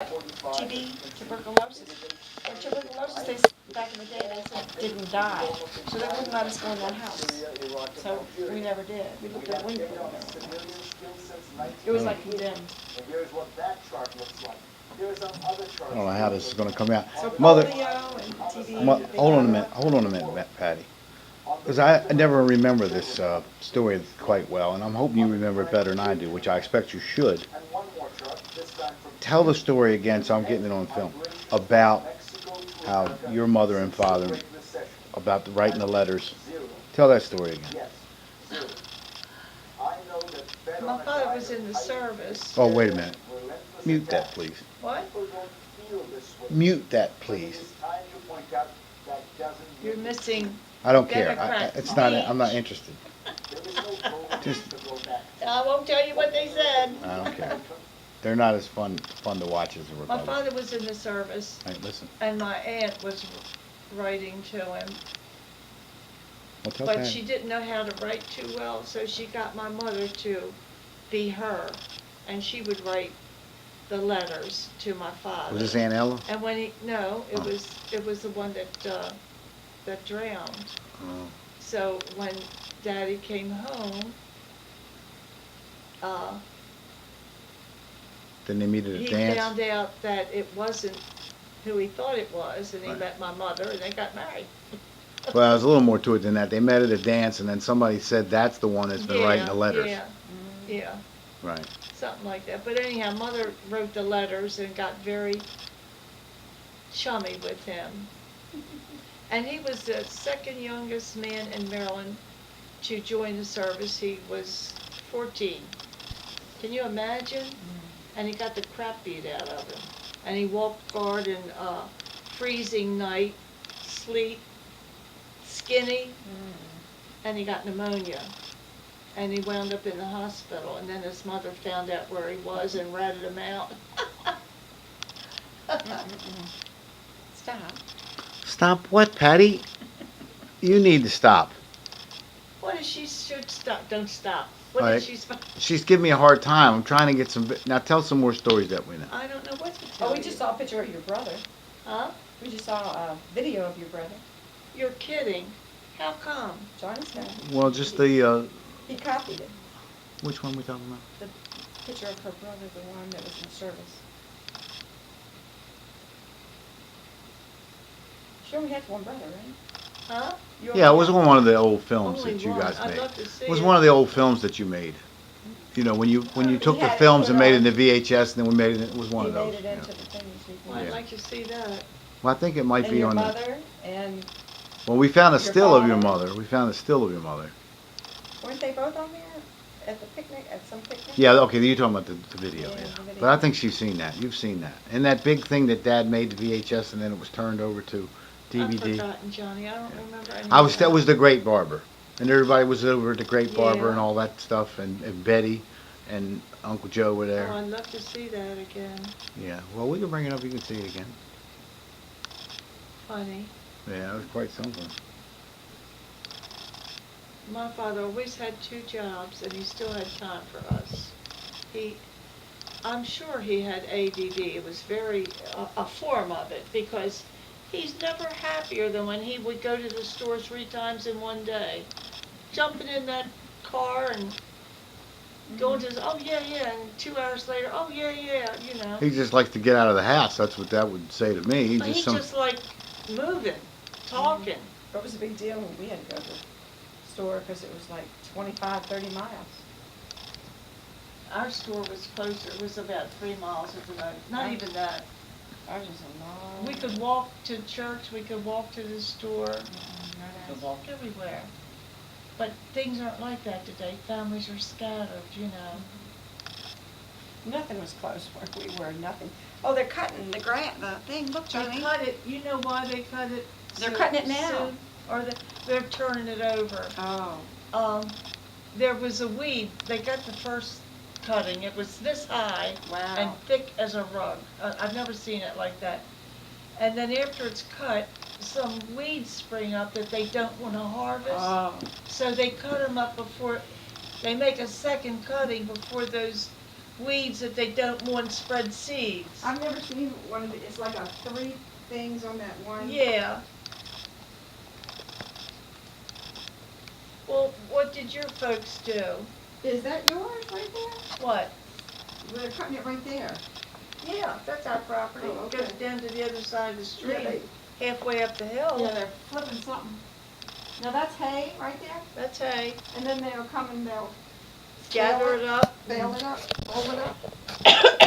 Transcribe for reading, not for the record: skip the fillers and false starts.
TB, tuberculosis. And tuberculosis, back in the day, they said didn't die, so they wouldn't let us go in that house. So we never did. We looked at Winfrey and everything. It was like condemned. I don't know how this is going to come out. So Mother, polio and TB. hold on a minute, Patty. Because I never remember this story quite well, and I'm hoping you remember it better than I do, which I expect you should. Tell the story again so I'm getting it on film about how your mother and father, about writing the letters. Tell that story again. My father was in the service. Oh, wait a minute. Mute that, please. What? Mute that, please. You're missing. I don't care. Democrat It's not. I'm not speech. interested. Just, I won't tell you what they said. I don't care. They're not as fun to watch as the My Republicans. father was in the service, Hey, listen. and my aunt was writing to him. Well, tell But Patty. she didn't know how to write too well, so she got my mother to be her, and she would write the letters to my father. Was this Aunt Ella? And when no, Oh. it was the one that drowned. Oh. So when Daddy came home, Then they meet at a he dance. found out that it wasn't who he thought it was, and he Right. met my mother, and they got married. Well, there's a little more to it than that. They met at a dance, and then somebody said that's the one that's been writing the letters. Yeah, yeah. Right. Something like that. But anyhow, Mother wrote the letters and got very chummy with him. And he was the second youngest man in Maryland to join the service. He was 14. Can you imagine? And he got the crap beat out of him. And he walked guard in freezing night, sleet, skinny, and he got pneumonia. And he wound up in the hospital, and then his mother found out where he was and ratted him out. Stop. Stop what, Patty? You need to stop. What is she should stop? Don't stop. What All is right. she supposed? She's giving me a hard time. I'm trying to get some. Now tell some more stories that we know. I don't know what to tell Oh, we you. just saw a picture of your brother. Huh? We just saw a video of your brother. You're kidding. How come? Johnny's got it. Well, just the. He copied it. Which one we talking about? The picture of her brother, the one that was in service. She only had one brother, right? Huh? You Yeah, it only was had- on one of the old films Only that you one. guys I'd made. love to see It was it. one of the old films that you made. You know, when you took He the had it films put and made it on- into VHS, and then we made it. It was one He of those. made it yeah. into the thing you see. Well, I'd Yeah. like to see that. Well, I think it might And be your on the. mother, and Well, we found a your still of your father. mother. We found a still of your mother. weren't they both on there at the picnic, at some picnic? Yeah, okay, you're talking about the video, Yeah, yeah. the video. But I think she's seen that. You've seen that. And that big thing that Dad made to VHS and then it was turned over to I've DVD. forgotten, Johnny. I don't remember any I was of that was the Great Barber, and everybody was over at the Great Barber Yeah. and all that stuff, and Betty and Uncle Joe were Oh, there. I'd love to see that again. Yeah, well, we can bring it up. You can see it again. Funny. Yeah, it was quite something. My father always had two jobs, and he still had time for us. I'm sure he had ADD. It was very, a form of it, because he's never happier than when he would go to the store 3 times in one day. Jumping in that car and going to, oh, yeah, yeah, and 2 hours later, oh, yeah, yeah, you know. He just likes to get out of the house. That's what that would say to me. He But just he some. just like moving, talking. What was the big deal when we had to go to the store, because it was like 25, 30 miles? Our store was closer, it was about 3 miles at the most, not even that. Ours was a long. We could walk to church, we could walk to the store, we Not could us. walk everywhere. But things aren't like that today, families are scattered, you know. Nothing was close where we were, nothing. Oh, they're cutting the thing, look, They Johnny. cut it, you know why they cut it? They're cutting it now. soon? Or they're turning it over. Oh, There was a weed, they got the first cutting, it was this high wow. and thick as a rug. I've never seen it like that. And then after it's cut, some weeds spring up that they don't want to harvest. Oh, So they cut them up before, they make a second cutting before those weeds that they don't want spread seeds. I've never seen one of the, it's like a 3 things on that one. Yeah. Well, what did your folks do? Is that yours right there? What? They're cutting it right there. Yeah, that's our property. Oh, It goes okay. down to the other side of the Yeah, street, halfway up the hill. Yeah, they're flipping something. Now that's hay right there, That's hay. and then they'll come and they'll Gather it up. bale it up, roll it up.